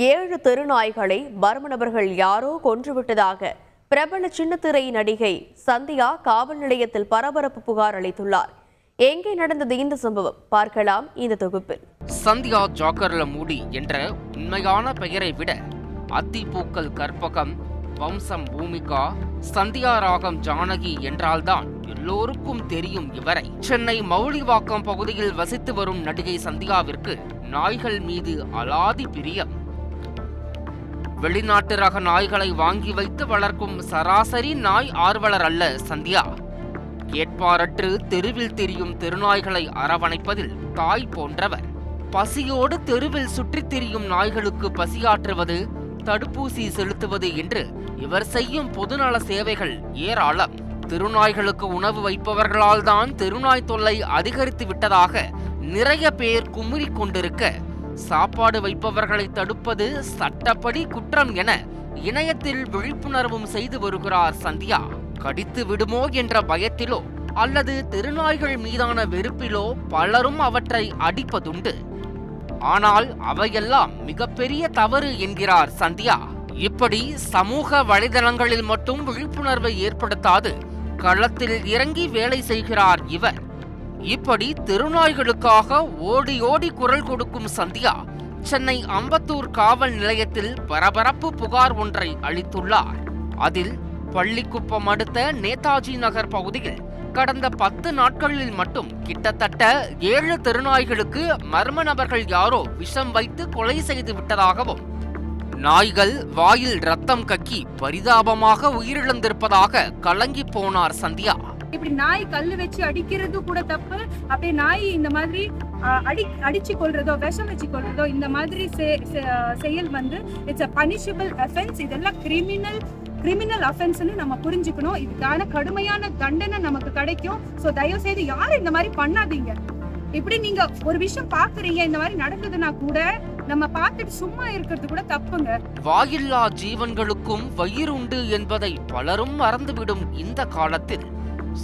7 தெருநாய்களை மர்ம நபர்கள் யாரோ கொன்றுவிட்டதாக பிரபல சின்னத்திரை நடிகை சந்தியா காவல் நிலையத்தில் பரபரப்பு புகார் அளித்துள்ளார். எங்கே நடந்தது இந்த சம்பவம்? பார்க்கலாம் இந்த தொகுப்பில். சந்தியா ஜாக்கர்ல மூடி என்ற உண்மையான பெயரை விட அத்திப்பூக்கள் கற்பகம், வம்சம் பூமிகா, சந்தியா ராகம் ஜானகி என்றால்தான் எல்லோருக்கும் தெரியும் இவரை. சென்னை மௌலிவாக்கம் பகுதியில் வசித்து வரும் நடிகை சந்தியாவிற்கு நாய்கள் மீது அலாதி பிரியம். வெளிநாட்டு ரக நாய்களை வாங்கி வைத்து வளர்க்கும் சராசரி நாய் ஆர்வலர் அல்ல சந்தியா. கேட்பாரற்று தெருவில் திரியும் தெருநாய்களை அரவணைப்பதில் தாய் போன்றவர். பசியோடு தெருவில் சுற்றித் திரியும் நாய்களுக்கு பசியாற்றுவது, தடுப்பூசி செலுத்துவது என்று இவர் செய்யும் பொதுநல சேவைகள் ஏராளம். தெருநாய்களுக்கு உணவு வைப்பவர்களால் தான் தெருநாய் தொல்லை அதிகரித்து விட்டதாக நிறைய பேர் குமுறி கொண்டிருக்க, சாப்பாடு வைப்பவர்களை தடுப்பது சட்டப்படி குற்றம் என இணையத்தில் விழிப்புணர்வும் செய்து வருகிறார் சந்தியா. கடித்து விடுமோ என்ற பயத்திலோ அல்லது தெருநாய்கள் மீதான வெறுப்பிலோ பலரும் அவற்றை அடிப்பதுண்டு. ஆனால் அவையெல்லாம் மிகப்பெரிய தவறு என்கிறார் சந்தியா. இப்படி சமூக வலைதளங்களில் மட்டும் விழிப்புணர்வை ஏற்படுத்தாது களத்தில் இறங்கி வேலை செய்கிறார் இவர். இப்படி தெருநாய்களுக்காக ஓடி ஓடி குரல் கொடுக்கும் சந்தியா சென்னை அம்பத்தூர் காவல் நிலையத்தில் பரபரப்பு புகார் ஒன்றை அளித்துள்ளார். அதில் பள்ளிக்குப்பம் அடுத்த நேதாஜி நகர் பகுதியில் கடந்த 10 நாட்களில் மட்டும் கிட்டத்தட்ட 7 தெருநாய்களுக்கு மர்ம நபர்கள் யாரோ விஷம் வைத்து கொலை செய்து விட்டதாகவும், நாய்கள் வாயில் ரத்தம் கக்கி பரிதாபமாக உயிரிழந்திருப்பதாக கலங்கி போனார் சந்தியா. இப்படி நாய் கல்லு வச்சு அடிக்கிறது கூட தப்பு. அப்படியே நாய் இந்த மாதிரி அடிச்சு கொள்றதோ, விஷம் வச்சு கொள்றதோ, இந்த மாதிரி செயல் வந்து இட்ஸ் அ பனிஷபிள் அஃபென்ஸ். இதெல்லாம் கிரிமினல் அஃபென்ஸ்னு நம்ம புரிஞ்சுக்கணும். இதுக்கான கடுமையான தண்டனை நமக்கு கிடைக்கும். ஸோ தயவு செய்து யாரும் இந்த மாதிரி பண்ணாதீங்க. இப்படி நீங்க ஒரு விஷயம் பாக்குறீங்க, இந்த மாதிரி நடக்குதுன்னா கூட நம்ம பார்த்துட்டு சும்மா இருக்கிறது கூட தப்புங்க. வாயில்லா ஜீவன்களுக்கும் வயிறு உண்டு என்பதை பலரும் மறந்துவிடும் இந்த காலத்தில்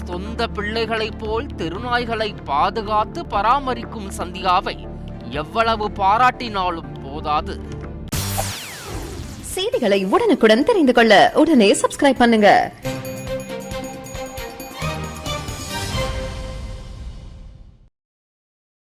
சொந்த பிள்ளைகளைப் போல் தெருநாய்களை பாதுகாத்து பராமரிக்கும் சந்தியாவை எவ்வளவு பாராட்டினாலும் போதாது. செய்திகளை உடனுக்குடன் தெரிந்து கொள்ள உடனே சப்ஸ்கிரைப் பண்ணுங்க.